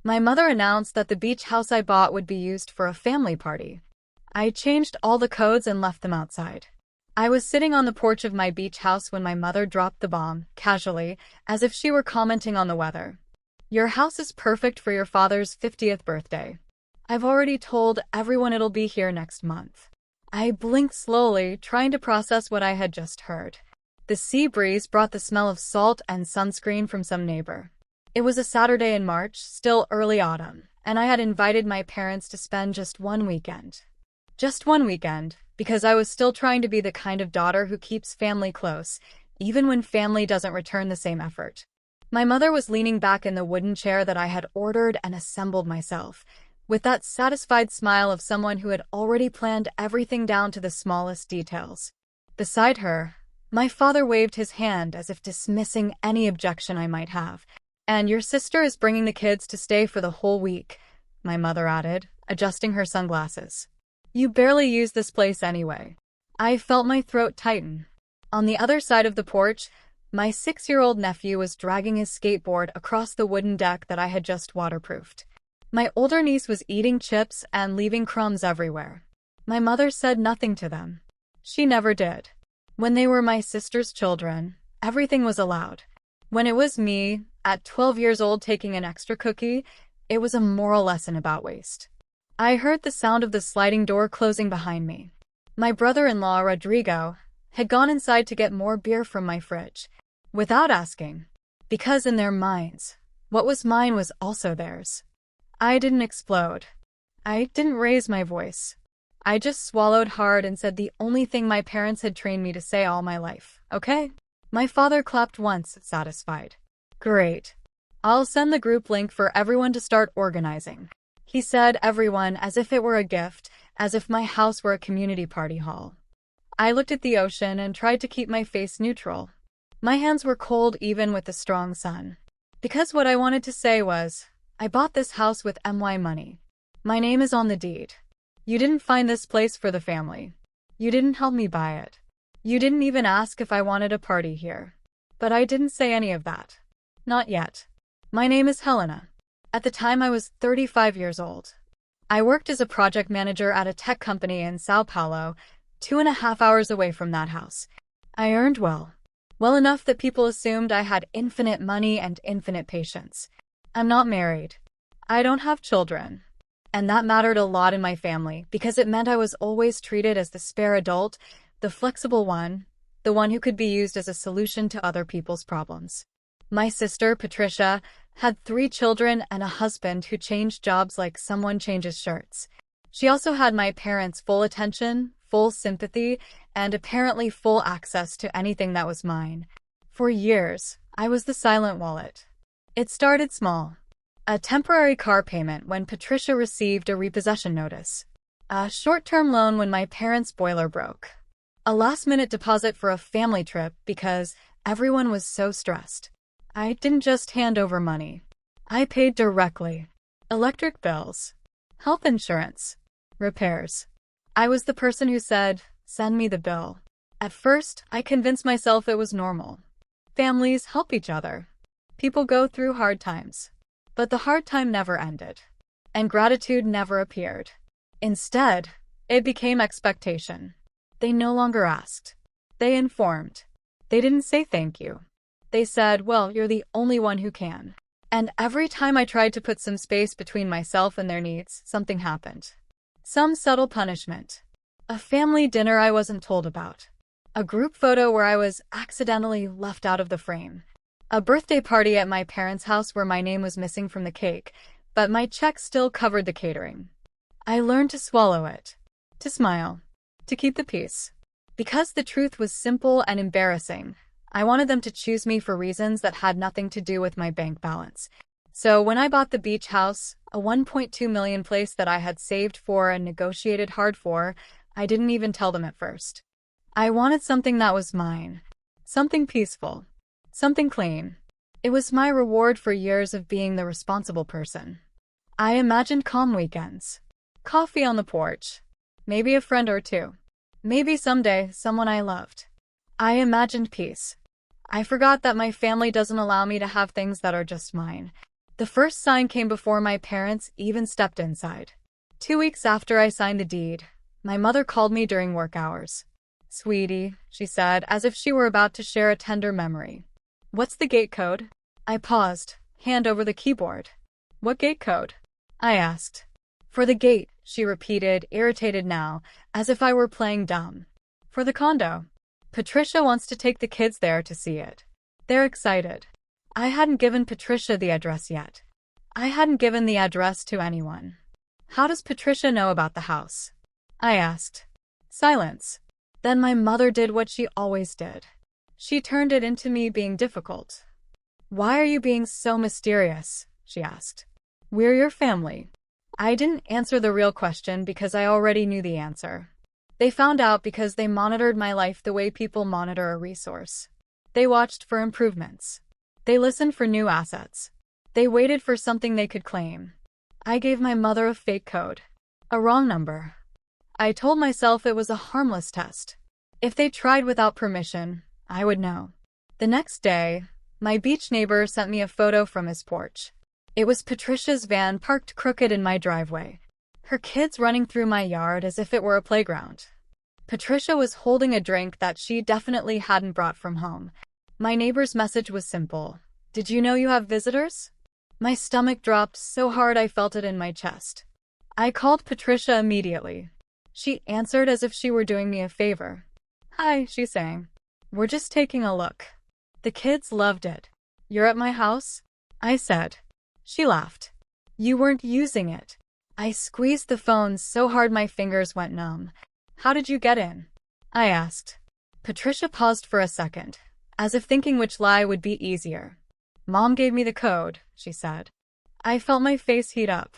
My mother announced that the beach house I bought would be used for a family party. I changed all the codes and left them outside. I was sitting on the porch of my beach house when my mother dropped the bomb, casually, as if she were commenting on the weather. Your house is perfect for your father's 50th birthday. I've already told everyone it'll be here next month. I blinked slowly, trying to process what I had just heard. The sea breeze brought the smell of salt and sunscreen from some neighbor. It was a Saturday in March, still early autumn, and I had invited my parents to spend just one weekend. Just one weekend, because I was still trying to be the kind of daughter who keeps family close, even when family doesn't return the same effort. My mother was leaning back in the wooden chair that I had ordered and assembled myself, with that satisfied smile of someone who had already planned everything down to the smallest details. Beside her, my father waved his hand as if dismissing any objection I might have. And your sister is bringing the kids to stay for the whole week, my mother added, adjusting her sunglasses. You barely use this place anyway. I felt my throat tighten. On the other side of the porch, my 6-year-old nephew was dragging his skateboard across the wooden deck that I had just waterproofed. My older niece was eating chips and leaving crumbs everywhere. My mother said nothing to them. She never did. When they were my sister's children, everything was allowed. When it was me, at 12 years old, taking an extra cookie, it was a moral lesson about waste. I heard the sound of the sliding door closing behind me. My brother-in-law, Rodrigo, had gone inside to get more beer from my fridge, without asking, because in their minds, what was mine was also theirs. I didn't explode. I didn't raise my voice. I just swallowed hard and said the only thing my parents had trained me to say all my life, okay? My father clapped once, satisfied. Great. I'll send the group link for everyone to start organizing. He said everyone as if it were a gift, as if my house were a community party hall. I looked at the ocean and tried to keep my face neutral. My hands were cold even with the strong sun. Because what I wanted to say was, I bought this house with MY money. My name is on the deed. You didn't find this place for the family. You didn't help me buy it. You didn't even ask if I wanted a party here. But I didn't say any of that. Not yet. My name is Helena. At the time I was 35 years old. I worked as a project manager at a tech company in Sao Paulo, 2.5 hours away from that house. I earned well. Well enough that people assumed I had infinite money and infinite patience. I'm not married. I don't have children. And that mattered a lot in my family because it meant I was always treated as the spare adult, the flexible one, the one who could be used as a solution to other people's problems. My sister, Patricia, had 3 children and a husband who changed jobs like someone changes shirts. She also had my parents' full attention, full sympathy, and apparently full access to anything that was mine. For years, I was the silent wallet. It started small. A temporary car payment when Patricia received a repossession notice. A short-term loan when my parents' boiler broke. A last-minute deposit for a family trip because everyone was so stressed. I didn't just hand over money. I paid directly. Electric bills, health insurance, repairs. I was the person who said, "Send me the bill." At first, I convinced myself it was normal. Families help each other. People go through hard times. But the hard time never ended. And gratitude never appeared. Instead, it became expectation. They no longer asked. They informed. They didn't say thank you. They said, well, you're the only one who can. And every time I tried to put some space between myself and their needs, something happened. Some subtle punishment. A family dinner I wasn't told about. A group photo where I was accidentally left out of the frame. A birthday party at my parents' house where my name was missing from the cake, but my check still covered the catering. I learned to swallow it. To smile. To keep the peace. Because the truth was simple and embarrassing. I wanted them to choose me for reasons that had nothing to do with my bank balance. So when I bought the beach house, a $1.2 million place that I had saved for and negotiated hard for, I didn't even tell them at first. I wanted something that was mine. Something peaceful. Something clean. It was my reward for years of being the responsible person. I imagined calm weekends. Coffee on the porch. Maybe a friend or two. Maybe someday someone I loved. I imagined peace. I forgot that my family doesn't allow me to have things that are just mine. The first sign came before my parents even stepped inside. 2 weeks after I signed the deed, my mother called me during work hours. "Sweetie," she said, as if she were about to share a tender memory. "What's the gate code?" I paused, hand over the keyboard. "What gate code?" I asked. "For the gate," she repeated, irritated now, as if I were playing dumb. "For the condo. Patricia wants to take the kids there to see it. They're excited." I hadn't given Patricia the address yet. I hadn't given the address to anyone. "How does Patricia know about the house?" I asked. Silence. Then my mother did what she always did. She turned it into me being difficult. "Why are you being so mysterious?" she asked. "We're your family." I didn't answer the real question because I already knew the answer. They found out because they monitored my life the way people monitor a resource. They watched for improvements. They listened for new assets. They waited for something they could claim. I gave my mother a fake code. A wrong number. I told myself it was a harmless test. If they tried without permission, I would know. The next day, my beach neighbor sent me a photo from his porch. It was Patricia's van parked crooked in my driveway. Her kids running through my yard as if it were a playground. Patricia was holding a drink that she definitely hadn't brought from home. My neighbor's message was simple. "Did you know you have visitors?" My stomach dropped so hard I felt it in my chest. I called Patricia immediately. She answered as if she were doing me a favor. "Hi," she sang. "We're just taking a look." The kids loved it. "You're at my house?" I said. She laughed. "You weren't using it." I squeezed the phone so hard my fingers went numb. "How did you get in?" I asked. Patricia paused for a second, as if thinking which lie would be easier. "Mom gave me the code," she said. I felt my face heat up.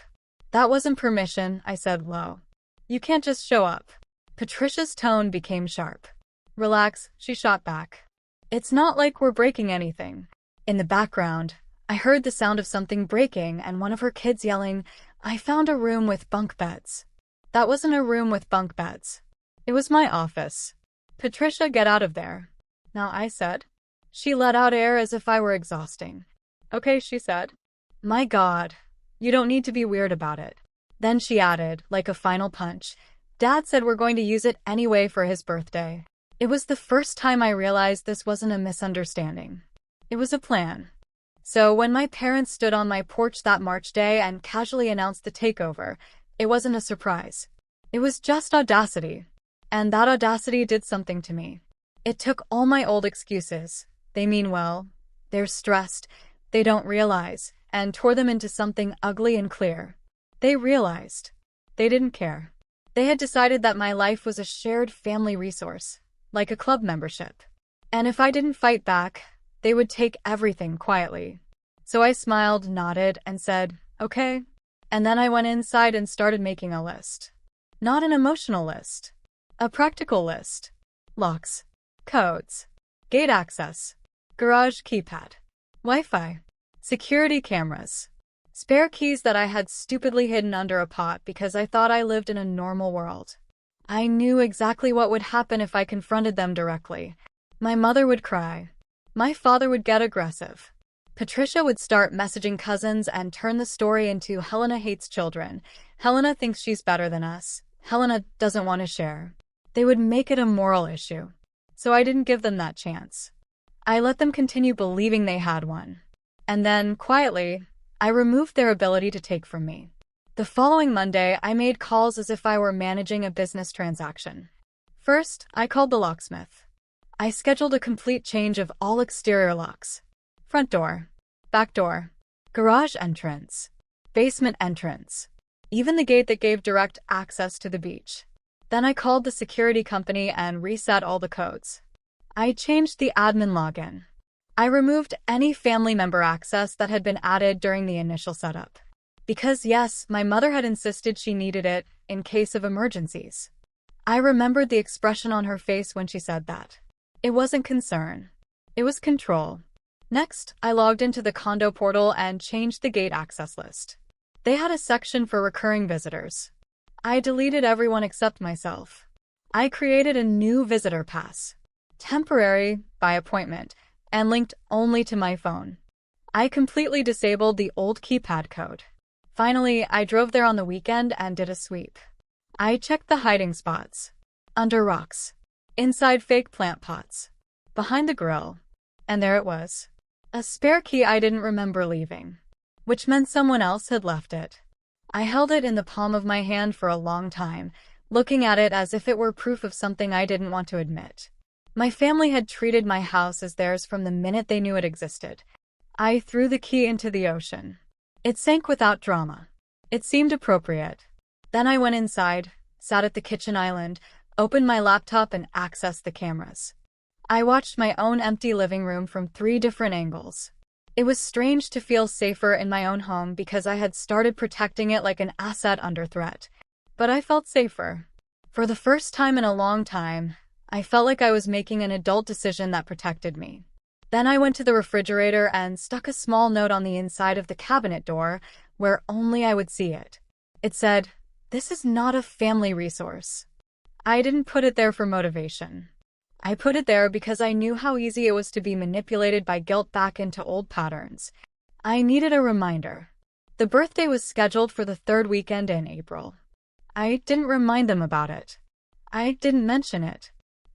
"That wasn't permission," I said low. "You can't just show up." Patricia's tone became sharp. "Relax," she shot back. "It's not like we're breaking anything." In the background, I heard the sound of something breaking and one of her kids yelling, "I found a room with bunk beds." That wasn't a room with bunk beds. It was my office. "Patricia, get out of there." "Now," I said. She let out air as if I were exhausting. "Okay," she said. "My God, you don't need to be weird about it." Then she added, like a final punch, "Dad said we're going to use it anyway for his birthday." It was the first time I realized this wasn't a misunderstanding. It was a plan. So when my parents stood on my porch that March day and casually announced the takeover, it wasn't a surprise. It was just audacity. And that audacity did something to me. It took all my old excuses. They mean well. They're stressed. They don't realize. And tore them into something ugly and clear. They realized. They didn't care. They had decided that my life was a shared family resource, like a club membership. And if I didn't fight back, they would take everything quietly. So I smiled, nodded, and said, "Okay." And then I went inside and started making a list. Not an emotional list. A practical list. Locks. Codes. Gate access. Garage keypad. Wi-Fi. Security cameras. Spare keys that I had stupidly hidden under a pot because I thought I lived in a normal world. I knew exactly what would happen if I confronted them directly. My mother would cry. My father would get aggressive. Patricia would start messaging cousins and turn the story into "Helena hates children. Helena thinks she's better than us. Helena doesn't want to share." They would make it a moral issue. So I didn't give them that chance. I let them continue believing they had one. And then, quietly, I removed their ability to take from me. The following Monday, I made calls as if I were managing a business transaction. First, I called the locksmith. I scheduled a complete change of all exterior locks. Front door, back door, garage entrance, basement entrance, even the gate that gave direct access to the beach. Then I called the security company and reset all the codes. I changed the admin login. I removed any family member access that had been added during the initial setup. Because yes, my mother had insisted she needed it in case of emergencies. I remembered the expression on her face when she said that. It wasn't concern. It was control. Next, I logged into the condo portal and changed the gate access list. They had a section for recurring visitors. I deleted everyone except myself. I created a new visitor pass. Temporary, by appointment, and linked only to my phone. I completely disabled the old keypad code. Finally, I drove there on the weekend and did a sweep. I checked the hiding spots. Under rocks. Inside fake plant pots. Behind the grill. And there it was. A spare key I didn't remember leaving. Which meant someone else had left it. I held it in the palm of my hand for a long time, looking at it as if it were proof of something I didn't want to admit. My family had treated my house as theirs from the minute they knew it existed. I threw the key into the ocean. It sank without drama. It seemed appropriate. Then I went inside, sat at the kitchen island, opened my laptop and accessed the cameras. I watched my own empty living room from 3 different angles. It was strange to feel safer in my own home because I had started protecting it like an asset under threat. But I felt safer. For the first time in a long time, I felt like I was making an adult decision that protected me. Then I went to the refrigerator and stuck a small note on the inside of the cabinet door where only I would see it. It said, "This is not a family resource." I didn't put it there for motivation. I put it there because I knew how easy it was to be manipulated by guilt back into old patterns. I needed a reminder. The birthday was scheduled for the 3rd weekend in April. I didn't remind them about it. I didn't mention it.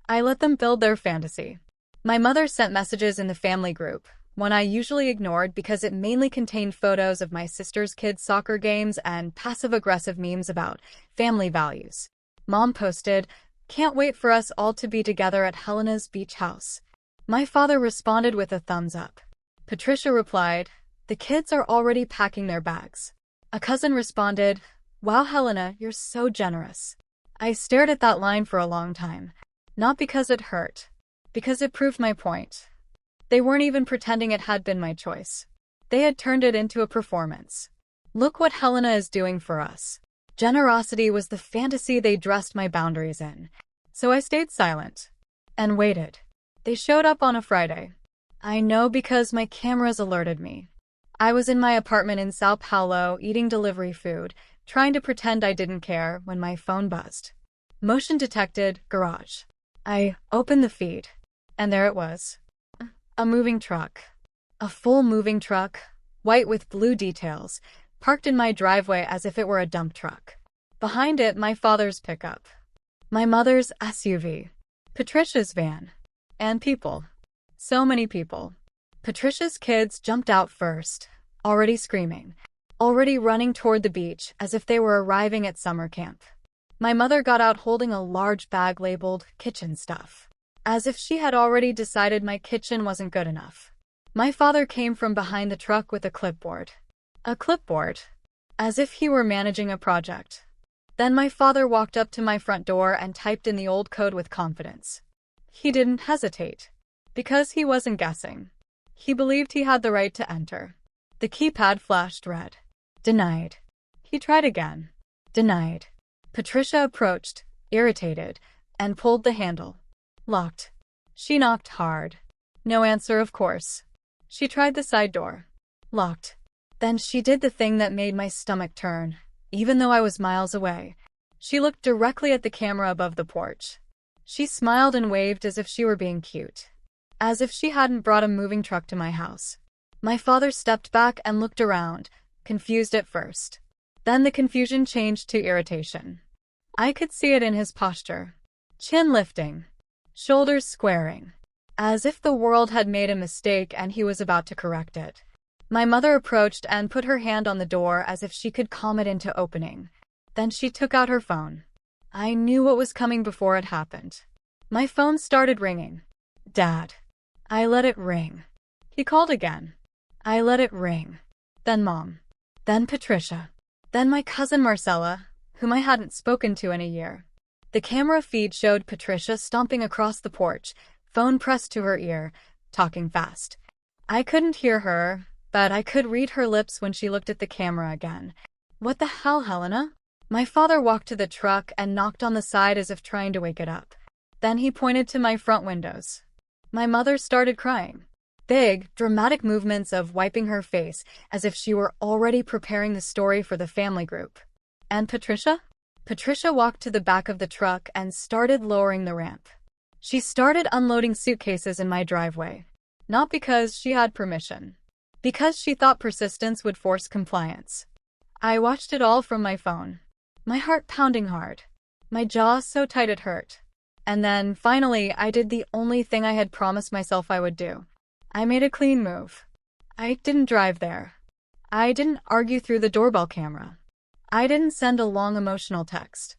I let them build their fantasy. My mother sent messages in the family group, one I usually ignored because it mainly contained photos of my sister's kids' soccer games and passive-aggressive memes about family values. Mom posted, "Can't wait for us all to be together at Helena's beach house." My father responded with a thumbs up. Patricia replied, "The kids are already packing their bags." A cousin responded, "Wow, Helena, you're so generous." I stared at that line for a long time. Not because it hurt. Because it proved my point. They weren't even pretending it had been my choice. They had turned it into a performance. Look what Helena is doing for us. Generosity was the fantasy they dressed my boundaries in. So I stayed silent. And waited. They showed up on a Friday. I know because my cameras alerted me. I was in my apartment in Sao Paulo eating delivery food, trying to pretend I didn't care when my phone buzzed. Motion detected, garage. I opened the feed. And there it was. A moving truck. A full moving truck, white with blue details, parked in my driveway as if it were a dump truck. Behind it, my father's pickup. My mother's SUV. Patricia's van. And people. So many people. Patricia's kids jumped out first, already screaming, already running toward the beach as if they were arriving at summer camp. My mother got out holding a large bag labeled kitchen stuff. As if she had already decided my kitchen wasn't good enough. My father came from behind the truck with a clipboard. A clipboard. As if he were managing a project. Then my father walked up to my front door and typed in the old code with confidence. He didn't hesitate. Because he wasn't guessing. He believed he had the right to enter. The keypad flashed red. Denied. He tried again. Denied. Patricia approached, irritated, and pulled the handle. Locked. She knocked hard. No answer, of course. She tried the side door. Locked. Then she did the thing that made my stomach turn, even though I was miles away. She looked directly at the camera above the porch. She smiled and waved as if she were being cute. As if she hadn't brought a moving truck to my house. My father stepped back and looked around, confused at first. Then the confusion changed to irritation. I could see it in his posture. Chin lifting. Shoulders squaring. As if the world had made a mistake and he was about to correct it. My mother approached and put her hand on the door as if she could calm it into opening. Then she took out her phone. I knew what was coming before it happened. My phone started ringing. Dad. I let it ring. He called again. I let it ring. Then Mom. Then Patricia. Then my cousin Marcella, whom I hadn't spoken to in a year. The camera feed showed Patricia stomping across the porch, phone pressed to her ear, talking fast. I couldn't hear her, but I could read her lips when she looked at the camera again. What the hell, Helena? My father walked to the truck and knocked on the side as if trying to wake it up. Then he pointed to my front windows. My mother started crying. Big, dramatic movements of wiping her face as if she were already preparing the story for the family group. And Patricia? Patricia walked to the back of the truck and started lowering the ramp. She started unloading suitcases in my driveway. Not because she had permission. because she thought persistence would force compliance. I watched it all from my phone, my heart pounding hard, my jaw so tight it hurt. And then, finally, I did the only thing I had promised myself I would do. I made a clean move. I didn't drive there. I didn't argue through the doorbell camera. I didn't send a long emotional text.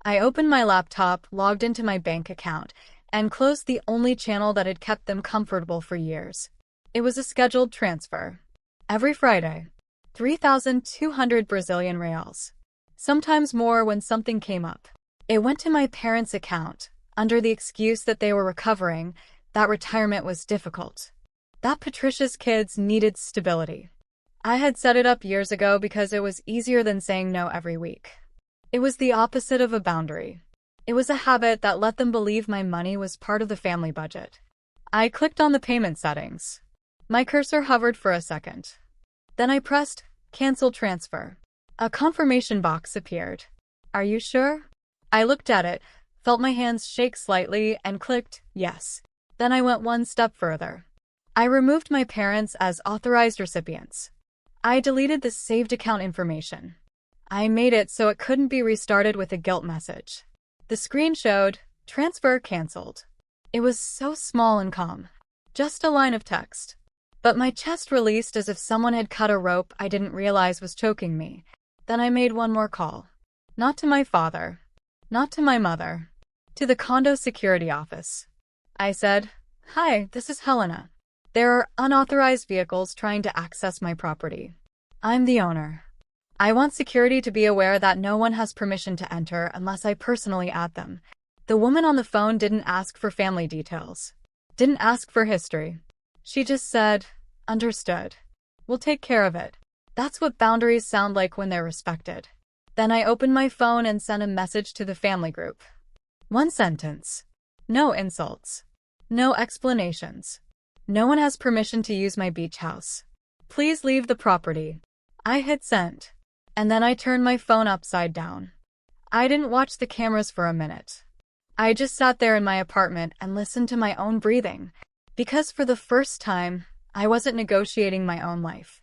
I opened my laptop, logged into my bank account, and closed the only channel that had kept them comfortable for years. It was a scheduled transfer. Every Friday. 3,200 Brazilian reals. Sometimes more when something came up. It went to my parents' account, under the excuse that they were recovering, that retirement was difficult, that Patricia's kids needed stability. I had set it up years ago because it was easier than saying no every week. It was the opposite of a boundary. It was a habit that let them believe my money was part of the family budget. I clicked on the payment settings. My cursor hovered for a second. Then I pressed Cancel Transfer. A confirmation box appeared. Are you sure? I looked at it, felt my hands shake slightly, and clicked Yes. Then I went one step further. I removed my parents as authorized recipients. I deleted the saved account information. I made it so it couldn't be restarted with a guilt message. The screen showed, Transfer Cancelled. It was so small and calm. Just a line of text. But my chest released as if someone had cut a rope I didn't realize was choking me. Then I made one more call. Not to my father. Not to my mother. To the condo security office. I said, Hi, this is Helena. There are unauthorized vehicles trying to access my property. I'm the owner. I want security to be aware that no one has permission to enter unless I personally add them. The woman on the phone didn't ask for family details. Didn't ask for history. She just said, Understood. We'll take care of it. That's what boundaries sound like when they're respected. Then I opened my phone and sent a message to the family group. One sentence. No insults. No explanations. No one has permission to use my beach house. Please leave the property. I hit send. And then I turned my phone upside down. I didn't watch the cameras for a minute. I just sat there in my apartment and listened to my own breathing. Because for the first time, I wasn't negotiating my own life.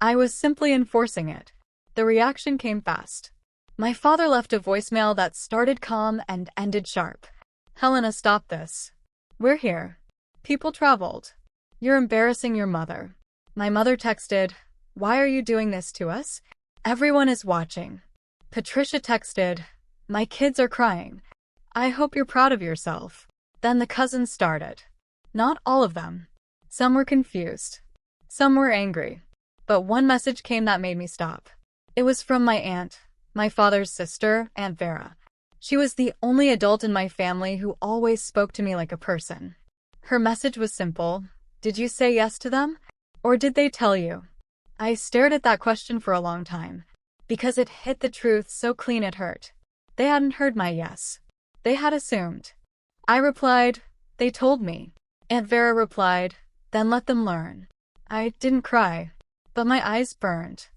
I was simply enforcing it. The reaction came fast. My father left a voicemail that started calm and ended sharp. Helena, stop this. We're here. People traveled. You're embarrassing your mother. My mother texted, Why are you doing this to us? Everyone is watching. Patricia texted, My kids are crying. I hope you're proud of yourself. Then the cousins started. Not all of them. Some were confused. Some were angry. But one message came that made me stop. It was from my aunt, my father's sister, Aunt Vera. She was the only adult in my family who always spoke to me like a person. Her message was simple. Did you say yes to them? Or did they tell you? I stared at that question for a long time, because it hit the truth so clean it hurt. They hadn't heard my yes. They had assumed. I replied, They told me. Aunt Vera replied, Then let them learn. I didn't cry, but my eyes burned.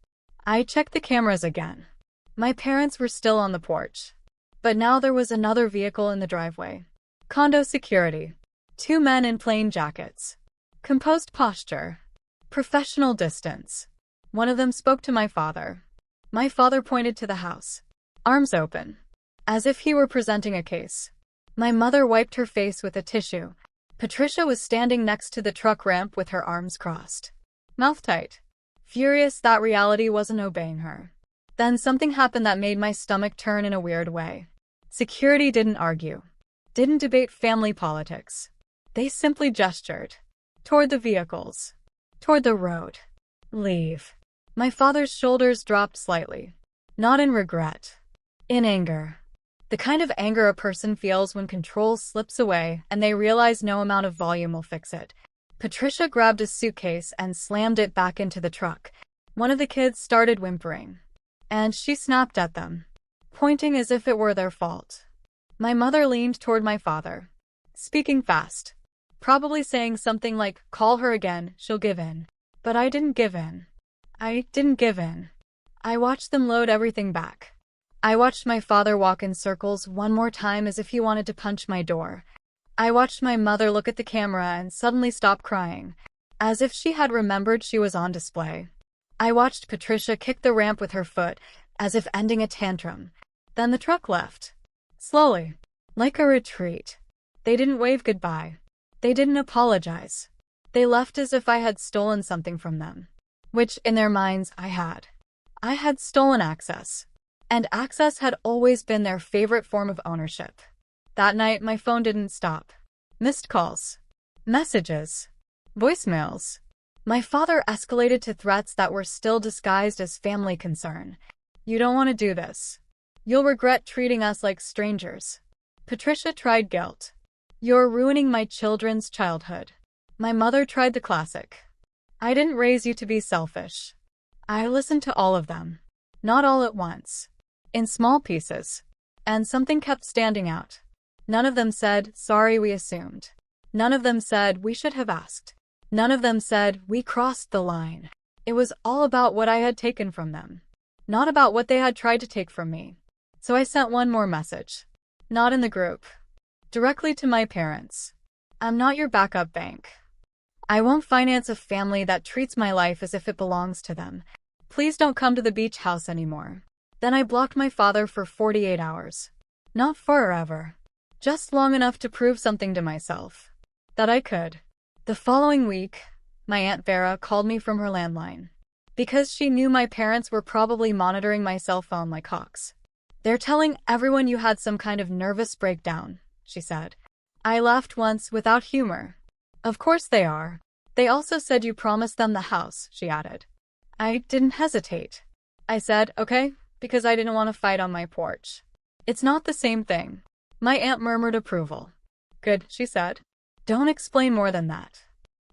I checked the cameras again. My parents were still on the porch. But now there was another vehicle in the driveway. Condo security. 2 men in plain jackets. Composed posture. Professional distance. One of them spoke to my father. My father pointed to the house. Arms open. As if he were presenting a case. My mother wiped her face with a tissue. Patricia was standing next to the truck ramp with her arms crossed. Mouth tight. Furious that reality wasn't obeying her. Then something happened that made my stomach turn in a weird way. Security didn't argue. Didn't debate family politics. They simply gestured. Toward the vehicles. Toward the road. Leave. My father's shoulders dropped slightly. Not in regret. In anger. The kind of anger a person feels when control slips away and they realize no amount of volume will fix it. Patricia grabbed a suitcase and slammed it back into the truck. One of the kids started whimpering. And she snapped at them, pointing as if it were their fault. My mother leaned toward my father, speaking fast, probably saying something like, Call her again, she'll give in. But I didn't give in. I didn't give in. I watched them load everything back. I watched my father walk in circles one more time as if he wanted to punch my door. I watched my mother look at the camera and suddenly stop crying. as if she had remembered she was on display. I watched Patricia kick the ramp with her foot, as if ending a tantrum. Then the truck left. Slowly. Like a retreat. They didn't wave goodbye. They didn't apologize. They left as if I had stolen something from them. Which, in their minds, I had. I had stolen access. And access had always been their favorite form of ownership. That night, my phone didn't stop. Missed calls. Messages. Voicemails. My father escalated to threats that were still disguised as family concern. You don't want to do this. You'll regret treating us like strangers. Patricia tried guilt. You're ruining my children's childhood. My mother tried the classic. I didn't raise you to be selfish. I listened to all of them. Not all at once. In small pieces. And something kept standing out. None of them said, sorry, we assumed. None of them said, we should have asked. None of them said, we crossed the line. It was all about what I had taken from them. Not about what they had tried to take from me. So I sent one more message. Not in the group. Directly to my parents. I'm not your backup bank. I won't finance a family that treats my life as if it belongs to them. Please don't come to the beach house anymore. Then I blocked my father for 48 hours. Not forever. Just long enough to prove something to myself. That I could. The following week, my Aunt Vera called me from her landline. Because she knew my parents were probably monitoring my cell phone like hawks. They're telling everyone you had some kind of nervous breakdown, she said. I laughed once without humor. Of course they are. They also said you promised them the house, she added. I didn't hesitate. I said, okay, because I didn't want to fight on my porch. It's not the same thing. My aunt murmured approval. Good, she said. Don't explain more than that.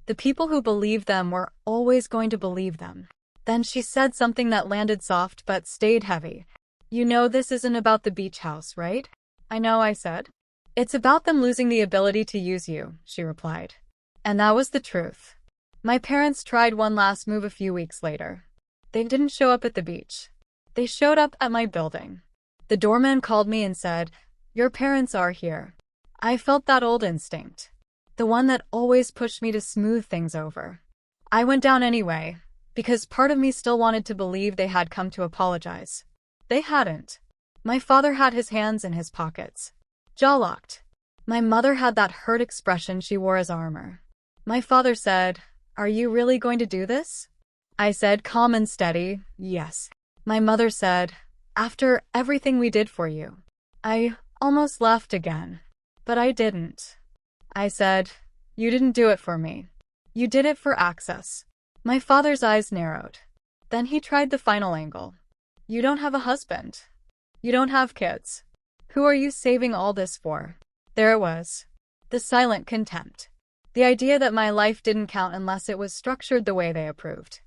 The people who believed them were always going to believe them. Then she said something that landed soft but stayed heavy. You know this isn't about the beach house, right? I know, I said. It's about them losing the ability to use you, she replied. And that was the truth. My parents tried one last move a few weeks later. They didn't show up at the beach. They showed up at my building. The doorman called me and said, your parents are here. I felt that old instinct. The one that always pushed me to smooth things over. I went down anyway, because part of me still wanted to believe they had come to apologize. They hadn't. My father had his hands in his pockets. Jaw locked. My mother had that hurt expression she wore as armor. My father said, are you really going to do this? I said, calm and steady, yes. My mother said, after everything we did for you. I almost laughed again. But I didn't. I said, you didn't do it for me. You did it for access. My father's eyes narrowed. Then he tried the final angle. You don't have a husband. You don't have kids. Who are you saving all this for? There it was. The silent contempt. The idea that my life didn't count unless it was structured the way they approved.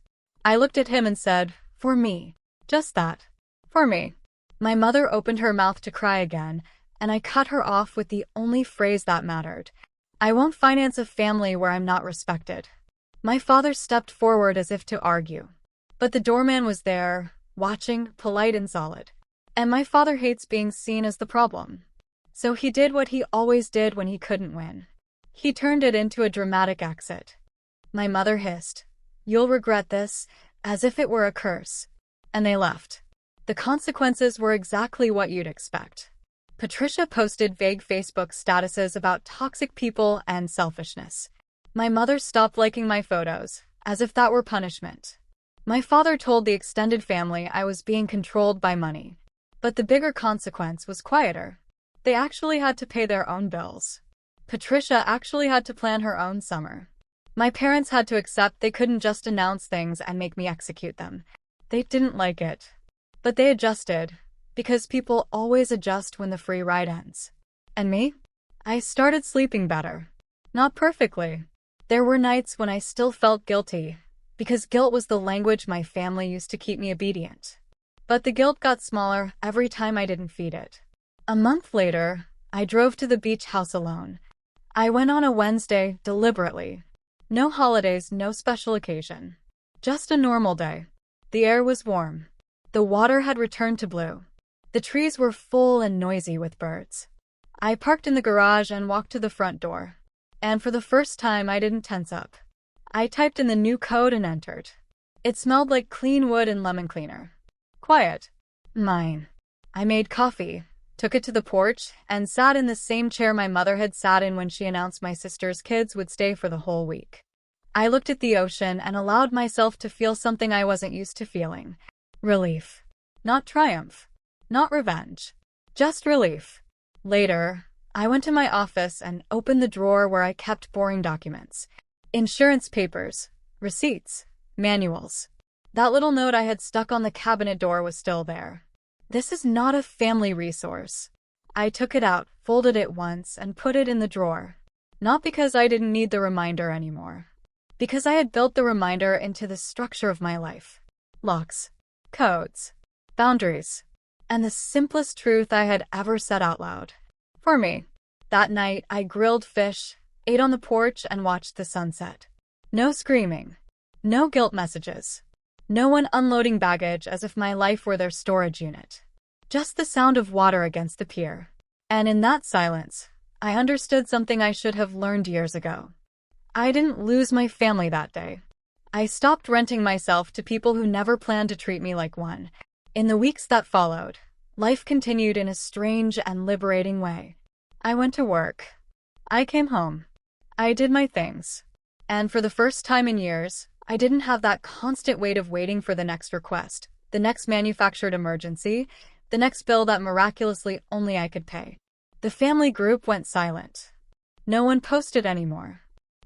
I looked at him and said, for me. Just that. For me. My mother opened her mouth to cry again, and I cut her off with the only phrase that mattered. I won't finance a family where I'm not respected. My father stepped forward as if to argue. But the doorman was there, watching, polite and solid. And my father hates being seen as the problem. So he did what he always did when he couldn't win. He turned it into a dramatic exit. My mother hissed, you'll regret this, as if it were a curse. And they left. The consequences were exactly what you'd expect. Patricia posted vague Facebook statuses about toxic people and selfishness. My mother stopped liking my photos, as if that were punishment. My father told the extended family I was being controlled by money. But the bigger consequence was quieter. They actually had to pay their own bills. Patricia actually had to plan her own summer. My parents had to accept they couldn't just announce things and make me execute them. They didn't like it. But they adjusted, because people always adjust when the free ride ends. And me? I started sleeping better. Not perfectly. There were nights when I still felt guilty, because guilt was the language my family used to keep me obedient. But the guilt got smaller every time I didn't feed it. A month later, I drove to the beach house alone. I went on a Wednesday, deliberately. No holidays, no special occasion. Just a normal day. The air was warm. The water had returned to blue. The trees were full and noisy with birds. I parked in the garage and walked to the front door. And for the first time, I didn't tense up. I typed in the new code and entered. It smelled like clean wood and lemon cleaner. Quiet. Mine. I made coffee, took it to the porch, and sat in the same chair my mother had sat in when she announced my sister's kids would stay for the whole week. I looked at the ocean and allowed myself to feel something I wasn't used to feeling. Relief. Not triumph. Not revenge. Just relief. Later, I went to my office and opened the drawer where I kept boring documents. Insurance papers, receipts, manuals. That little note I had stuck on the cabinet door was still there. This is not a family resource. I took it out, folded it once, and put it in the drawer. Not because I didn't need the reminder anymore. Because I had built the reminder into the structure of my life. Locks, codes, boundaries, and the simplest truth I had ever said out loud. For me. That night, I grilled fish, ate on the porch, and watched the sunset. No screaming. No guilt messages. No one unloading baggage as if my life were their storage unit. Just the sound of water against the pier. And in that silence, I understood something I should have learned years ago. I didn't lose my family that day. I stopped renting myself to people who never planned to treat me like one. In the weeks that followed, life continued in a strange and liberating way. I went to work. I came home. I did my things. And for the first time in years, I didn't have that constant weight of waiting for the next request, the next manufactured emergency, the next bill that miraculously only I could pay. The family group went silent. No one posted anymore.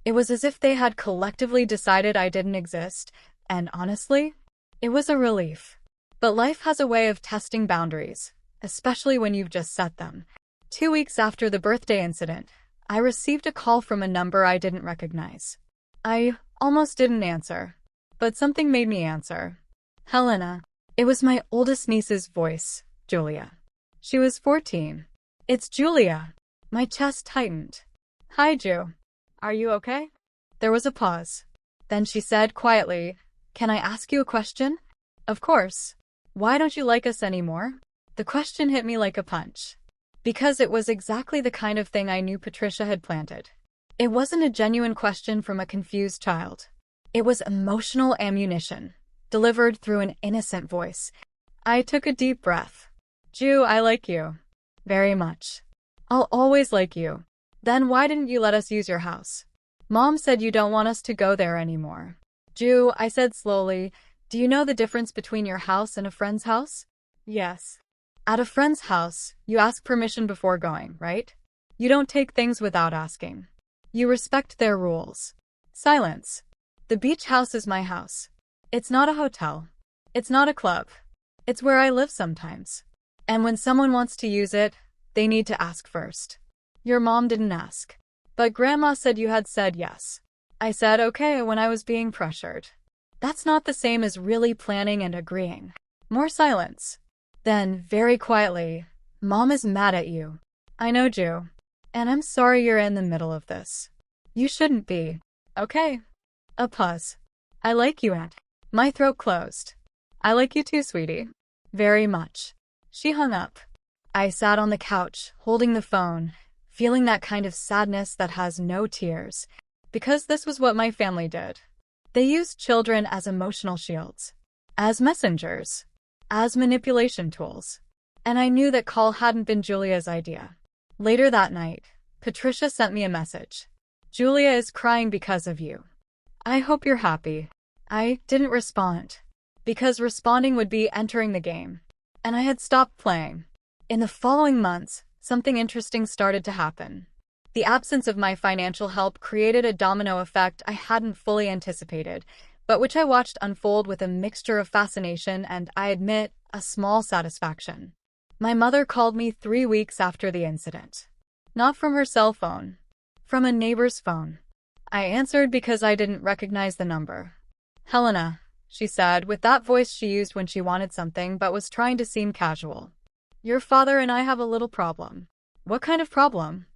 It was as if they had collectively decided I didn't exist, and honestly, it was a relief. But life has a way of testing boundaries, especially when you've just set them. 2 weeks after the birthday incident, I received a call from a number I didn't recognize. I almost didn't answer, but something made me answer. Helena. It was my oldest niece's voice, Julia. She was 14. It's Julia. My chest tightened. Hi, Ju. Are you okay? There was a pause. Then she said quietly, "Can I ask you a question?" Of course. Why don't you like us anymore? The question hit me like a punch. Because it was exactly the kind of thing I knew Patricia had planted. It wasn't a genuine question from a confused child. It was emotional ammunition, delivered through an innocent voice. I took a deep breath. Ju, I like you. Very much. I'll always like you. Then why didn't you let us use your house? Mom said you don't want us to go there anymore. Ju, I said slowly, do you know the difference between your house and a friend's house? Yes. At a friend's house, you ask permission before going, right? You don't take things without asking. You respect their rules. Silence. The beach house is my house. It's not a hotel. It's not a club. It's where I live sometimes. And when someone wants to use it, they need to ask first. Your mom didn't ask. But Grandma said you had said yes. I said okay when I was being pressured. That's not the same as really planning and agreeing. More silence. Then, very quietly, Mom is mad at you. I know, Ju. And I'm sorry you're in the middle of this. You shouldn't be. Okay. A pause. I like you, Aunt. My throat closed. I like you too, sweetie. Very much. She hung up. I sat on the couch, holding the phone, feeling that kind of sadness that has no tears. Because this was what my family did. They used children as emotional shields. As messengers. As manipulation tools. And I knew that call hadn't been Julia's idea. Later that night, Patricia sent me a message. Julia is crying because of you. I hope you're happy. I didn't respond. Because responding would be entering the game. And I had stopped playing. In the following months, something interesting started to happen. The absence of my financial help created a domino effect I hadn't fully anticipated, but which I watched unfold with a mixture of fascination and, I admit, a small satisfaction. My mother called me 3 weeks after the incident. Not from her cell phone. From a neighbor's phone. I answered because I didn't recognize the number. Helena, she said, with that voice she used when she wanted something but was trying to seem casual. Your father and I have a little problem. What kind of problem?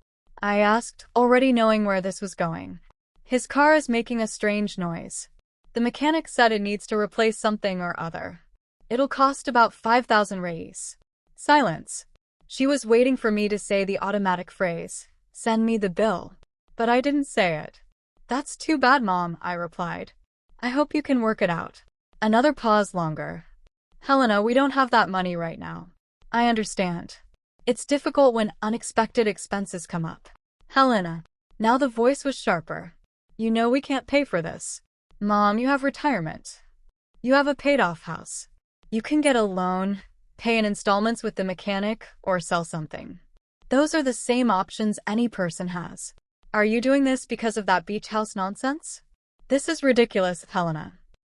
I asked, already knowing where this was going. His car is making a strange noise. The mechanic said it needs to replace something or other. It'll cost about 5,000 reis. Silence. She was waiting for me to say the automatic phrase, send me the bill. But I didn't say it. That's too bad, Mom, I replied. I hope you can work it out. Another pause longer. Helena, we don't have that money right now. I understand. It's difficult when unexpected expenses come up. Helena. Now the voice was sharper. You know we can't pay for this. Mom, you have retirement. You have a paid-off house. You can get a loan, pay in installments with the mechanic, or sell something. Those are the same options any person has. Are you doing this because of that beach house nonsense? This is ridiculous, Helena.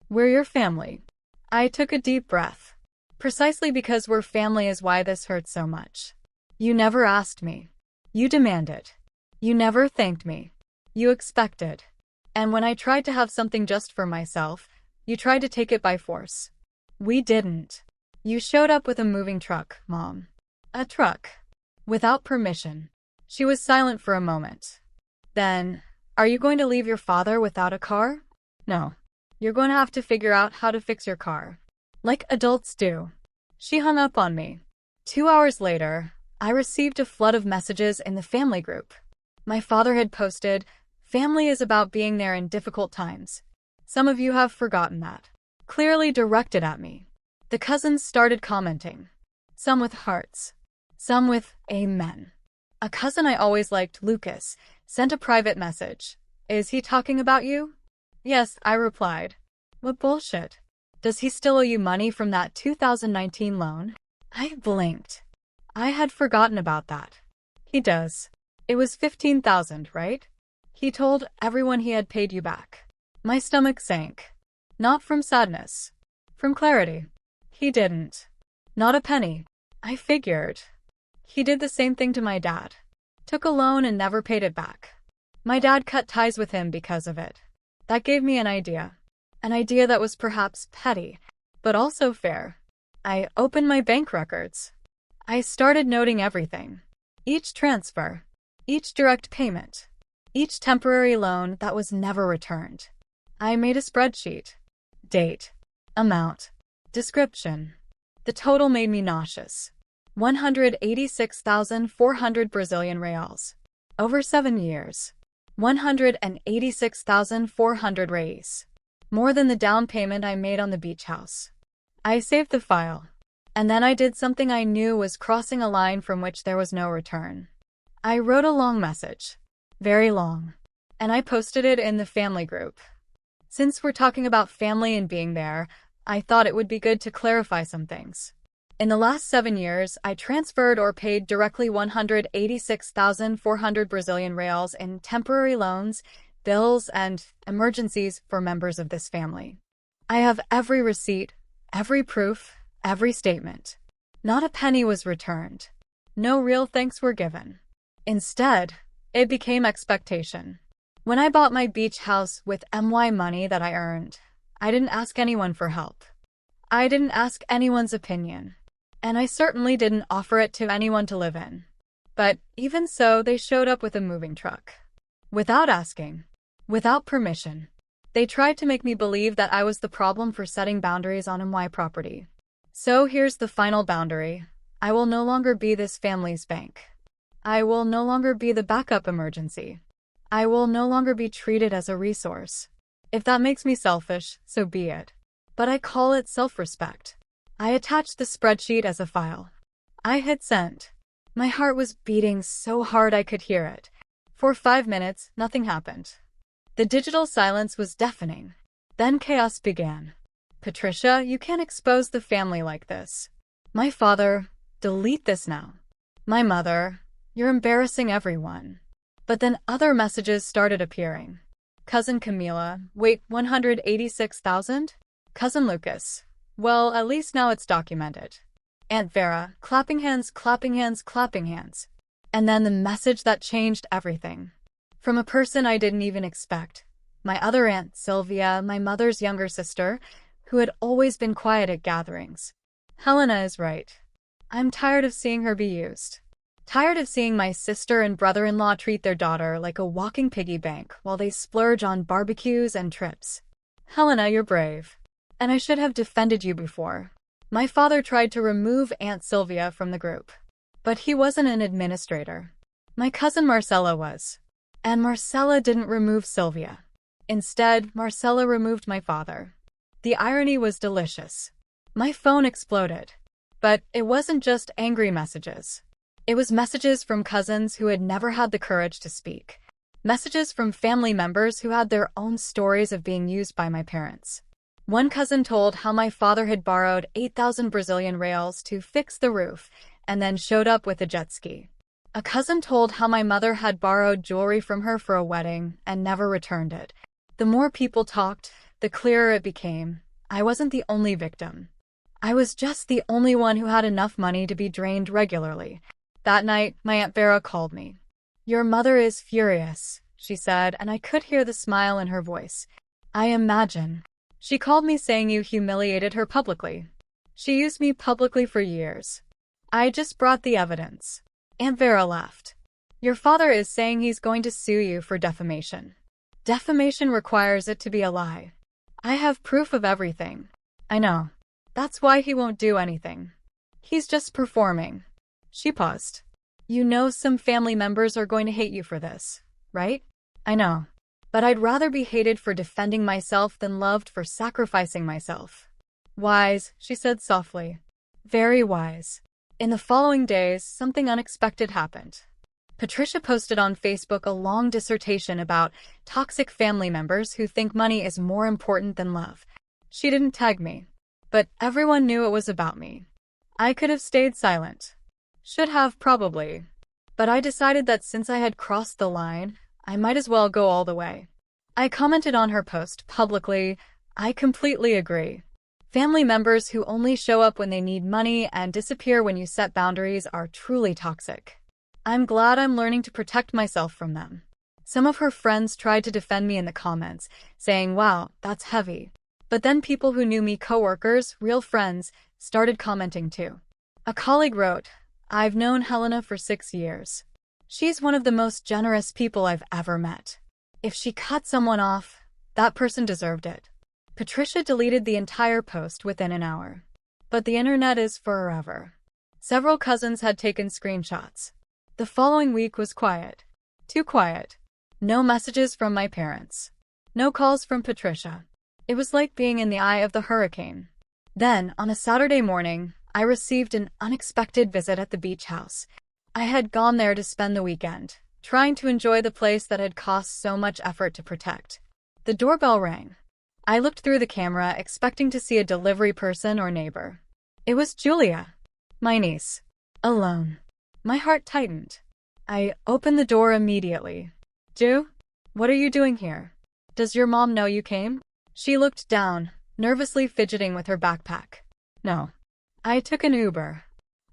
We're your family. I took a deep breath. Precisely because we're family is why this hurts so much. You never asked me. You demanded. You never thanked me. You expected. And when I tried to have something just for myself, you tried to take it by force. We didn't. You showed up with a moving truck, Mom. A truck. Without permission. She was silent for a moment. Then, are you going to leave your father without a car? No. You're going to have to figure out how to fix your car. Like adults do. She hung up on me. 2 hours later, I received a flood of messages in the family group. My father had posted, "Family is about being there in difficult times. Some of you have forgotten that." Clearly directed at me. The cousins started commenting. Some with hearts. Some with amen. A cousin I always liked, Lucas, sent a private message. "Is he talking about you?" "Yes," I replied. "What bullshit. Does he still owe you money from that 2019 loan?" I blinked. I had forgotten about that. "He does. It was $15,000, right? He told everyone he had paid you back." My stomach sank. Not from sadness. From clarity. He didn't. Not a penny. I figured. He did the same thing to my dad. Took a loan and never paid it back. My dad cut ties with him because of it. That gave me an idea. An idea that was perhaps petty, but also fair. I opened my bank records. I started noting everything. Each transfer. Each direct payment. Each temporary loan that was never returned. I made a spreadsheet. Date. Amount. Description. The total made me nauseous. 186,400 Brazilian reals. Over 7 years. 186,400 reais. More than the down payment I made on the beach house. I saved the file. And then I did something I knew was crossing a line from which there was no return. I wrote a long message. Very long. And I posted it in the family group. Since we're talking about family and being there, I thought it would be good to clarify some things. In the last 7 years, I transferred or paid directly 186,400 Brazilian reals in temporary loans, bills, and emergencies for members of this family. I have every receipt, every proof, every statement. Not a penny was returned. No real thanks were given. Instead, it became expectation. When I bought my beach house with MY money that I earned, I didn't ask anyone for help. I didn't ask anyone's opinion. And I certainly didn't offer it to anyone to live in. But even so, they showed up with a moving truck. Without asking. Without permission. They tried to make me believe that I was the problem for setting boundaries on MY property. So here's the final boundary. I will no longer be this family's bank. I will no longer be the backup emergency. I will no longer be treated as a resource. If that makes me selfish, so be it. But I call it self-respect. I attached the spreadsheet as a file. I hit send. My heart was beating so hard I could hear it. For 5 minutes, nothing happened. The digital silence was deafening. Then chaos began. "Patricia, you can't expose the family like this." My father, "Delete this now." My mother, "You're embarrassing everyone." But then other messages started appearing. Cousin Camila, "Wait, 186,000? Cousin Lucas, "Well, at least now it's documented." Aunt Vera, "Clapping hands, clapping hands, clapping hands." And then the message that changed everything. From a person I didn't even expect. My other aunt, Sylvia, my mother's younger sister, who had always been quiet at gatherings. "Helena is right. I'm tired of seeing her be used. Tired of seeing my sister and brother-in-law treat their daughter like a walking piggy bank while they splurge on barbecues and trips. Helena, you're brave. And I should have defended you before." My father tried to remove Aunt Sylvia from the group. But he wasn't an administrator. My cousin Marcella was. And Marcella didn't remove Sylvia. Instead, Marcella removed my father. The irony was delicious. My phone exploded. But it wasn't just angry messages. It was messages from cousins who had never had the courage to speak. Messages from family members who had their own stories of being used by my parents. One cousin told how my father had borrowed 8,000 Brazilian reals to fix the roof and then showed up with a jet ski. A cousin told how my mother had borrowed jewelry from her for a wedding and never returned it. The more people talked, the clearer it became. I wasn't the only victim. I was just the only one who had enough money to be drained regularly. That night, my Aunt Vera called me. "Your mother is furious," she said, and I could hear the smile in her voice. "I imagine. She called me saying you humiliated her publicly. She used me publicly for years. I just brought the evidence." Aunt Vera laughed. "Your father is saying he's going to sue you for defamation. Defamation requires it to be a lie. I have proof of everything." "I know. That's why he won't do anything. He's just performing." She paused. "You know some family members are going to hate you for this, right?" "I know. But I'd rather be hated for defending myself than loved for sacrificing myself." "Wise," she said softly. "Very wise." In the following days, something unexpected happened. Patricia posted on Facebook a long dissertation about toxic family members who think money is more important than love. She didn't tag me, but everyone knew it was about me. I could have stayed silent. Should have, probably. But I decided that since I had crossed the line, I might as well go all the way. I commented on her post publicly. "I completely agree. Family members who only show up when they need money and disappear when you set boundaries are truly toxic. I'm glad I'm learning to protect myself from them." Some of her friends tried to defend me in the comments, saying, "Wow, that's heavy." But then people who knew me, coworkers, real friends, started commenting too. A colleague wrote, "I've known Helena for 6 years. She's one of the most generous people I've ever met. If she cut someone off, that person deserved it." Patricia deleted the entire post within an hour. But the internet is forever. Several cousins had taken screenshots. The following week was quiet. Too quiet. No messages from my parents. No calls from Patricia. It was like being in the eye of the hurricane. Then, on a Saturday morning, I received an unexpected visit at the beach house. I had gone there to spend the weekend, trying to enjoy the place that had cost so much effort to protect. The doorbell rang. I looked through the camera, expecting to see a delivery person or neighbor. It was Julia, my niece. Alone. My heart tightened. I opened the door immediately. "Ju? What are you doing here? Does your mom know you came?" She looked down, nervously fidgeting with her backpack. "No. I took an Uber.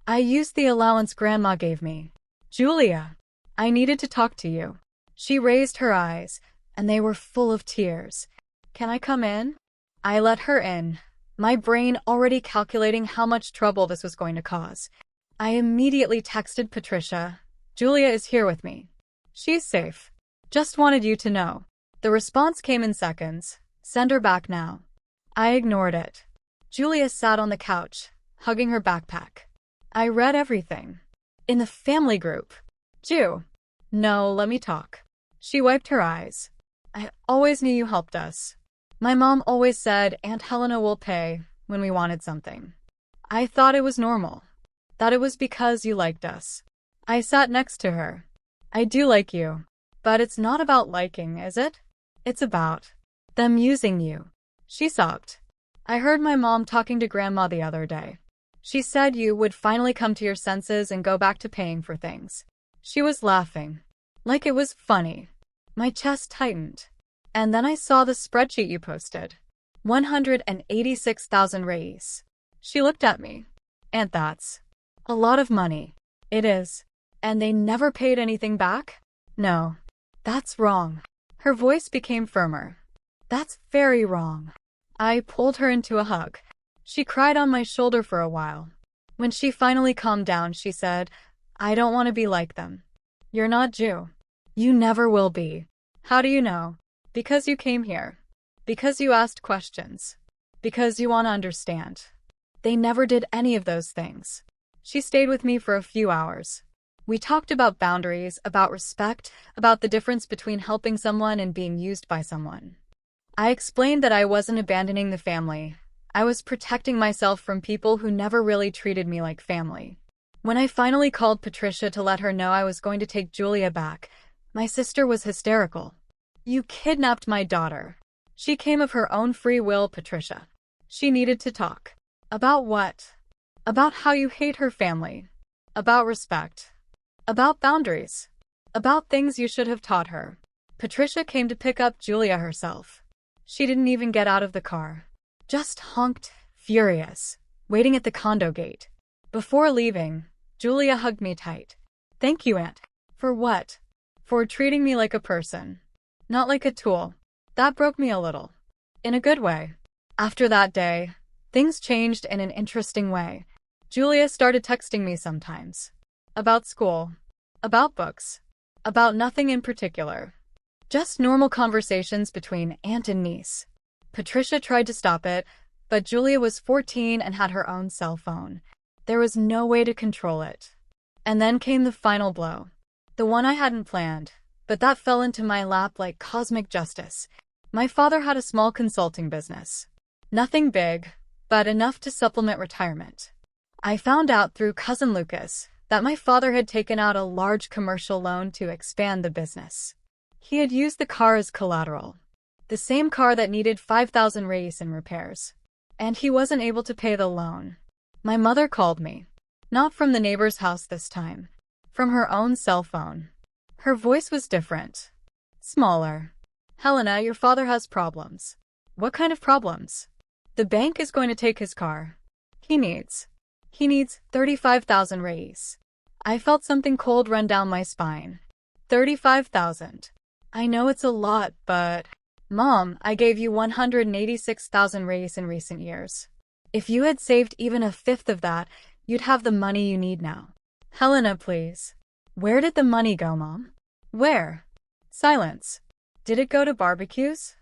I used the allowance Grandma gave me." "Julia, I needed to talk to you." She raised her eyes, and they were full of tears. "Can I come in?" I let her in, my brain already calculating how much trouble this was going to cause. I immediately texted Patricia, "Julia is here with me. She's safe. Just wanted you to know." The response came in seconds. "Send her back now." I ignored it. Julia sat on the couch, hugging her backpack. I read everything. In the family group. "Ju. No, let me talk." She wiped her eyes. "I always knew you helped us. My mom always said Aunt Helena will pay when we wanted something. I thought it was normal. That it was because you liked us." I sat next to her. "I do like you. But it's not about liking, is it? It's about them using you." She sobbed. "I heard my mom talking to Grandma the other day. She said you would finally come to your senses and go back to paying for things." She was laughing. Like it was funny. My chest tightened. "And then I saw the spreadsheet you posted. 186,000 reis." She looked at me. "Aunt, that's a lot of money." "It is. And they never paid anything back?" "No. That's wrong." Her voice became firmer. "That's very wrong." I pulled her into a hug. She cried on my shoulder for a while. When she finally calmed down, she said, "I don't want to be like them. You're not Jew. You never will be." "How do you know?" "Because you came here. Because you asked questions. Because you want to understand. They never did any of those things." She stayed with me for a few hours. We talked about boundaries, about respect, about the difference between helping someone and being used by someone. I explained that I wasn't abandoning the family. I was protecting myself from people who never really treated me like family. When I finally called Patricia to let her know I was going to take Julia back, my sister was hysterical. "You kidnapped my daughter." "She came of her own free will, Patricia." She needed to talk. About what? About how you hate her family. About respect. About boundaries. About things you should have taught her. Patricia came to pick up Julia herself. She didn't even get out of the car. Just honked, furious, waiting at the condo gate. Before leaving, Julia hugged me tight. "Thank you, Aunt." "For what?" "For treating me like a person. Not like a tool." That broke me a little. In a good way. After that day, things changed in an interesting way. Julia started texting me sometimes. About school. About books. About nothing in particular. Just normal conversations between aunt and niece. Patricia tried to stop it, but Julia was 14 and had her own cell phone. There was no way to control it. And then came the final blow. The one I hadn't planned, but that fell into my lap like cosmic justice. My father had a small consulting business. Nothing big, but enough to supplement retirement. I found out through cousin Lucas that my father had taken out a large commercial loan to expand the business. He had used the car as collateral. The same car that needed 5,000 reais in repairs. And he wasn't able to pay the loan. My mother called me. Not from the neighbor's house this time. From her own cell phone. Her voice was different. Smaller. "Helena, your father has problems." "What kind of problems?" "The bank is going to take his car. He needs 35,000 reais." I felt something cold run down my spine. 35,000. I know it's a lot, but... "Mom, I gave you 186,000 reais in recent years. If you had saved even a fifth of that, you'd have the money you need now." "Helena, please." "Where did the money go, Mom?" "Where?" Silence. "Did it go to barbecues?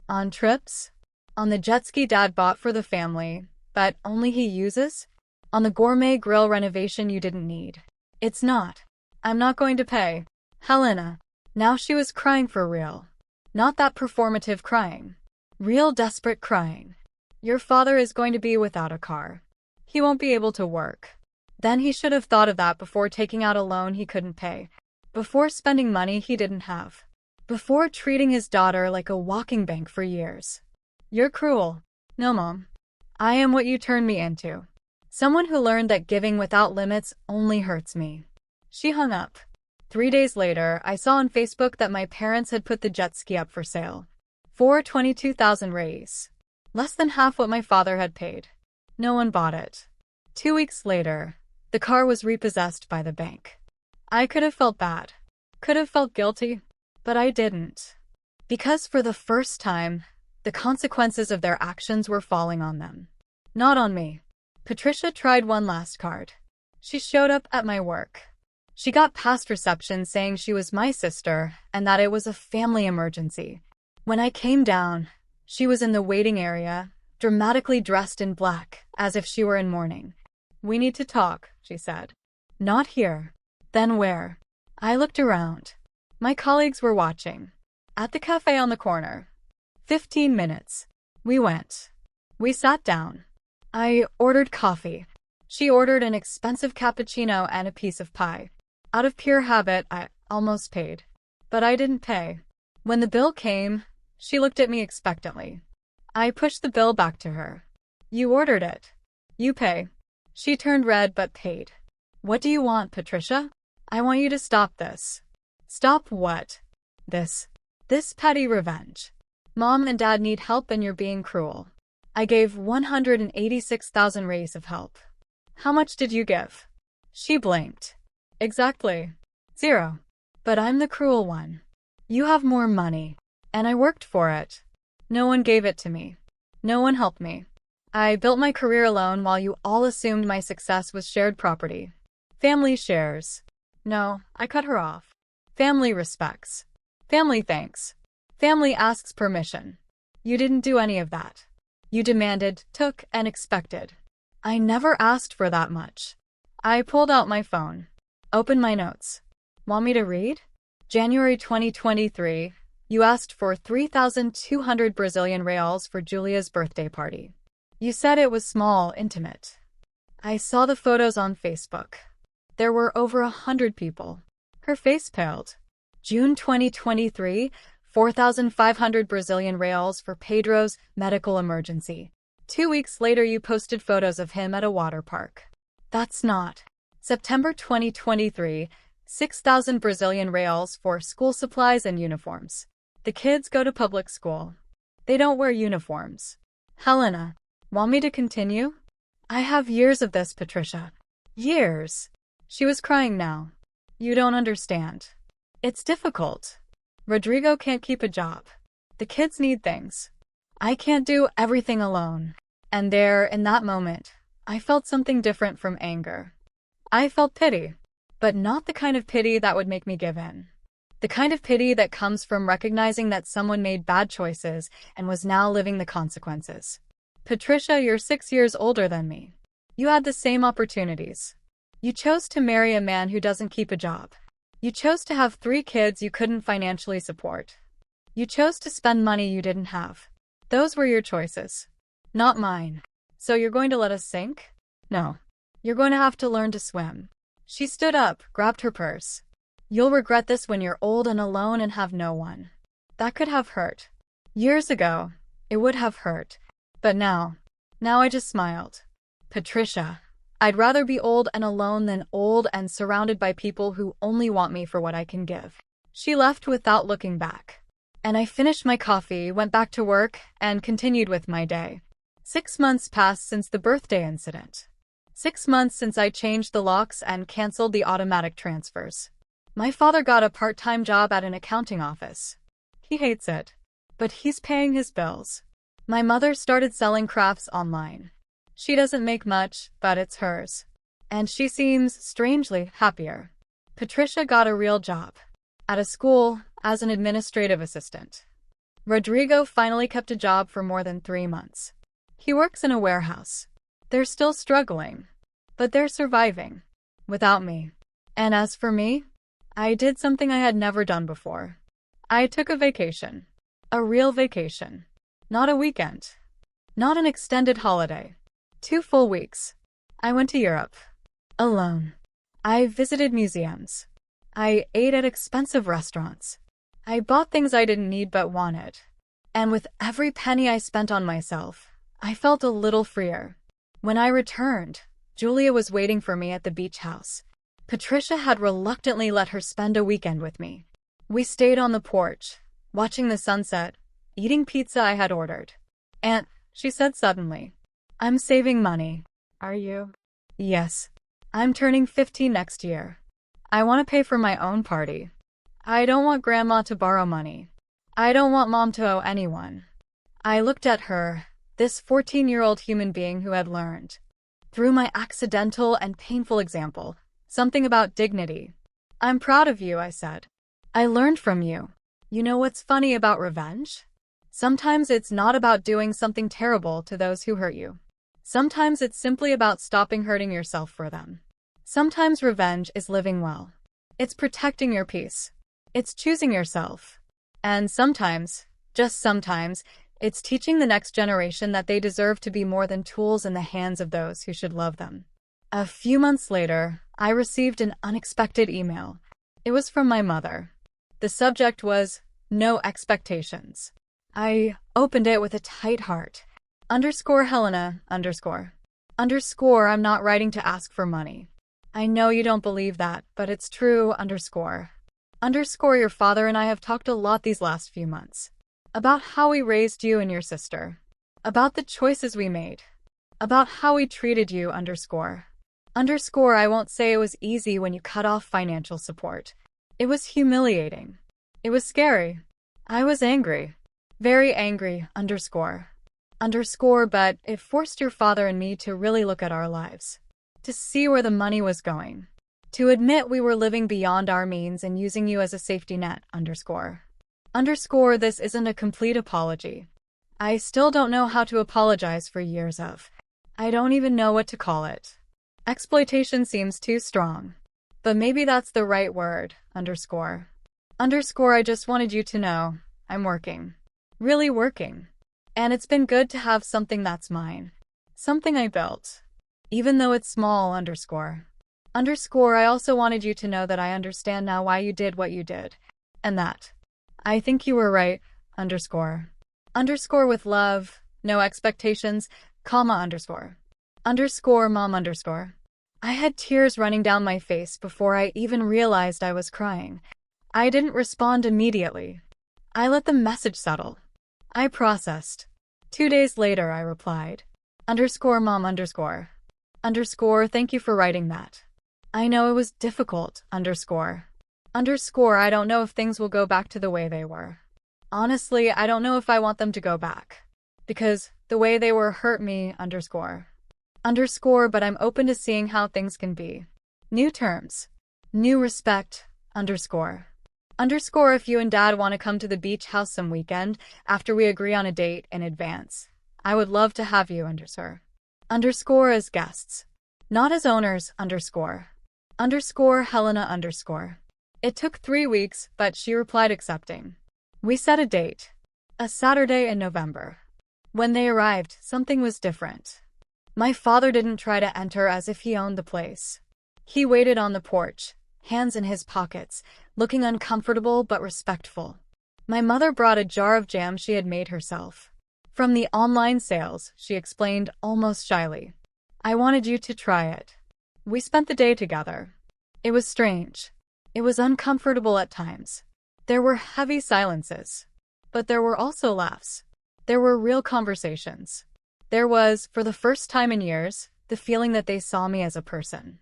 On trips? On the jet ski Dad bought for the family, but only he uses? On the gourmet grill renovation you didn't need?" "It's not. I'm not going to pay." "Helena." Now she was crying for real. Not that performative crying. Real desperate crying. "Your father is going to be without a car. He won't be able to work." Then he should have thought of that before taking out a loan he couldn't pay. Before spending money he didn't have. Before treating his daughter like a walking bank for years. "You're cruel." "No, Mom. I am what you turned me into. Someone who learned that giving without limits only hurts me." She hung up. 3 days later, I saw on Facebook that my parents had put the jet ski up for sale. For 22,000 reais. Less than half what my father had paid. No one bought it. 2 weeks later, the car was repossessed by the bank. I could have felt bad. Could have felt guilty. But I didn't. Because for the first time, the consequences of their actions were falling on them. Not on me. Patricia tried one last card. She showed up at my work. She got past reception saying she was my sister and that it was a family emergency. When I came down, she was in the waiting area, dramatically dressed in black, as if she were in mourning. "We need to talk," she said. "Not here." "Then where?" I looked around. My colleagues were watching. "At the cafe on the corner." 15 minutes. We went. We sat down. I ordered coffee. She ordered an expensive cappuccino and a piece of pie. Out of pure habit, I almost paid. But I didn't pay. When the bill came, she looked at me expectantly. I pushed the bill back to her. "You ordered it. You pay." She turned red but paid. "What do you want, Patricia?" "I want you to stop this." "Stop what?" This petty revenge. Mom and Dad need help and you're being cruel." I gave 186,000 reais of help. "How much did you give?" She blinked. "Exactly. 0. But I'm the cruel one. You have more money. And I worked for it. No one gave it to me. No one helped me. I built my career alone while you all assumed my success was shared property. Family shares. No, I cut her off. Family respects. Family thanks. Family asks permission. You didn't do any of that. You demanded, took, and expected. I never asked for that much." I pulled out my phone. Open my notes. Want me to read? January 2023. You asked for 3,200 Brazilian reals for Julia's birthday party. You said it was small, intimate. I saw the photos on Facebook. There were over 100 people. Her face paled. June 2023, 4,500 Brazilian reals for Pedro's medical emergency. 2 weeks later you posted photos of him at a water park. That's not. September 2023, 6,000 Brazilian reals for school supplies and uniforms. The kids go to public school. They don't wear uniforms. Helena, want me to continue? I have years of this, Patricia. Years. She was crying now. You don't understand. It's difficult. Rodrigo can't keep a job. The kids need things. I can't do everything alone. And there, in that moment, I felt something different from anger. I felt pity, but not the kind of pity that would make me give in. The kind of pity that comes from recognizing that someone made bad choices and was now living the consequences. Patricia, you're 6 years older than me. You had the same opportunities. You chose to marry a man who doesn't keep a job. You chose to have 3 kids you couldn't financially support. You chose to spend money you didn't have. Those were your choices, not mine. So you're going to let us sink? No. You're going to have to learn to swim. She stood up, grabbed her purse. You'll regret this when you're old and alone and have no one. That could have hurt. Years ago, it would have hurt. But now I just smiled. Patricia, I'd rather be old and alone than old and surrounded by people who only want me for what I can give. She left without looking back. And I finished my coffee, went back to work, and continued with my day. 6 months passed since the birthday incident. 6 months since I changed the locks and canceled the automatic transfers. My father got a part-time job at an accounting office. He hates it, but he's paying his bills. My mother started selling crafts online. She doesn't make much, but it's hers. And she seems strangely happier. Patricia got a real job. At a school, as an administrative assistant. Rodrigo finally kept a job for more than 3 months. He works in a warehouse. They're still struggling, but they're surviving. Without me. And as for me, I did something I had never done before. I took a vacation. A real vacation. Not a weekend. Not an extended holiday. 2 full weeks. I went to Europe. Alone. I visited museums. I ate at expensive restaurants. I bought things I didn't need but wanted. And with every penny I spent on myself, I felt a little freer. When I returned, Julia was waiting for me at the beach house. Patricia had reluctantly let her spend a weekend with me. We stayed on the porch, watching the sunset, eating pizza I had ordered. "Aunt," she said suddenly, "I'm saving money." "Are you?" "Yes. I'm turning 15 next year. I want to pay for my own party. I don't want Grandma to borrow money. I don't want Mom to owe anyone." I looked at her, this 14-year-old human being who had learned, through my accidental and painful example, something about dignity. "I'm proud of you," I said. "I learned from you. You know what's funny about revenge? Sometimes it's not about doing something terrible to those who hurt you. Sometimes it's simply about stopping hurting yourself for them. Sometimes revenge is living well. It's protecting your peace. It's choosing yourself. And sometimes, just sometimes, it's teaching the next generation that they deserve to be more than tools in the hands of those who should love them." A few months later, I received an unexpected email. It was from my mother. The subject was, "No expectations." I opened it with a tight heart. Helena, I'm not writing to ask for money. I know you don't believe that, but it's true, Your father and I have talked a lot these last few months. About how we raised you and your sister. About the choices we made. About how we treated you, I won't say it was easy when you cut off financial support. It was humiliating. It was scary. I was angry. Very angry, but it forced your father and me to really look at our lives. To see where the money was going. To admit we were living beyond our means and using you as a safety net, This isn't a complete apology. I still don't know how to apologize for years of. I don't even know what to call it. Exploitation seems too strong. But maybe that's the right word, underscore. Underscore, I just wanted you to know, I'm working. Really working. And it's been good to have something that's mine. Something I built. Even though it's small, underscore. Underscore, I also wanted you to know that I understand now why you did what you did. And that. I think you were right, underscore. Underscore with love, no expectations, comma underscore. Underscore mom underscore. I had tears running down my face before I even realized I was crying. I didn't respond immediately. I let the message settle. I processed. 2 days later, I replied. Underscore mom underscore. Underscore, thank you for writing that. I know it was difficult, underscore. Underscore, I don't know if things will go back to the way they were. Honestly, I don't know if I want them to go back. Because the way they were hurt me, underscore. Underscore, but I'm open to seeing how things can be. New terms. New respect, underscore. Underscore, if you and dad want to come to the beach house some weekend after we agree on a date in advance, I would love to have you, underscore. Underscore as guests. Not as owners, underscore. Underscore Helena underscore. It took 3 weeks, but she replied accepting. We set a date. A Saturday in November. When they arrived, something was different. My father didn't try to enter as if he owned the place. He waited on the porch, hands in his pockets, looking uncomfortable but respectful. My mother brought a jar of jam she had made herself. From the online sales, she explained almost shyly. I wanted you to try it. We spent the day together. It was strange. It was uncomfortable at times. There were heavy silences. But there were also laughs. There were real conversations. There was, for the first time in years, the feeling that they saw me as a person.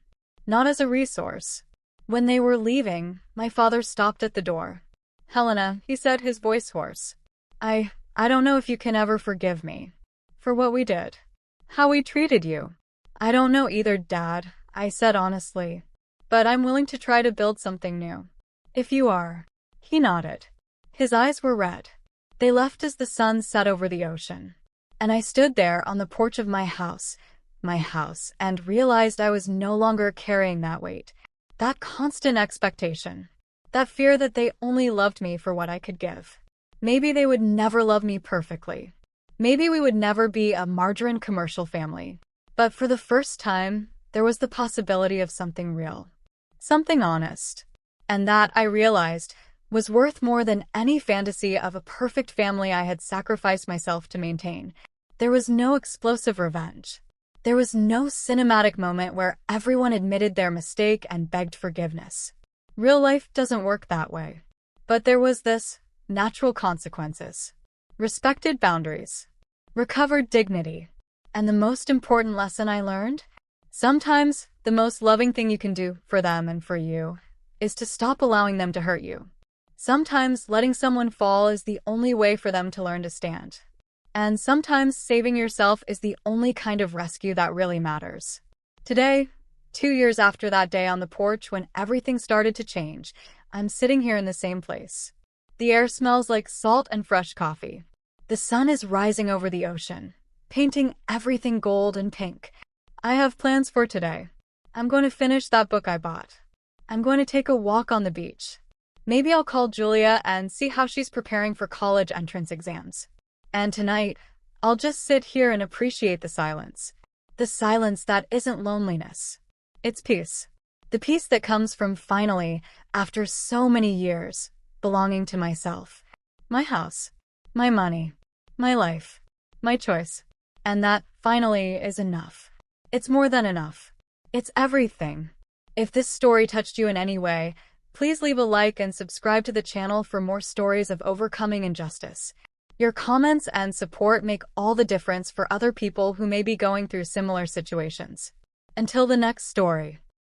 Not as a resource. When they were leaving, my father stopped at the door. Helena, he said, his voice hoarse. I don't know if you can ever forgive me. For what we did. How we treated you. I don't know either, Dad, I said honestly. But I'm willing to try to build something new. If you are. He nodded. His eyes were red. They left as the sun set over the ocean. And I stood there on the porch of my house, and realized I was no longer carrying that weight. That constant expectation. That fear that they only loved me for what I could give. Maybe they would never love me perfectly. Maybe we would never be a margarine commercial family. But for the first time, there was the possibility of something real. Something honest. And that, I realized, was worth more than any fantasy of a perfect family I had sacrificed myself to maintain. There was no explosive revenge. There was no cinematic moment where everyone admitted their mistake and begged forgiveness. Real life doesn't work that way. But there was this, natural consequences. Respected boundaries. Recovered dignity. And the most important lesson I learned? Sometimes, the most loving thing you can do for them and for you is to stop allowing them to hurt you. Sometimes letting someone fall is the only way for them to learn to stand. And sometimes saving yourself is the only kind of rescue that really matters. Today, 2 years after that day on the porch when everything started to change, I'm sitting here in the same place. The air smells like salt and fresh coffee. The sun is rising over the ocean, painting everything gold and pink. I have plans for today. I'm going to finish that book I bought. I'm going to take a walk on the beach. Maybe I'll call Julia and see how she's preparing for college entrance exams. And tonight, I'll just sit here and appreciate the silence. The silence that isn't loneliness. It's peace. The peace that comes from finally, after so many years, belonging to myself. My house. My money. My life. My choice. And that, finally, is enough. It's more than enough. It's everything. If this story touched you in any way, please leave a like and subscribe to the channel for more stories of overcoming injustice. Your comments and support make all the difference for other people who may be going through similar situations. Until the next story.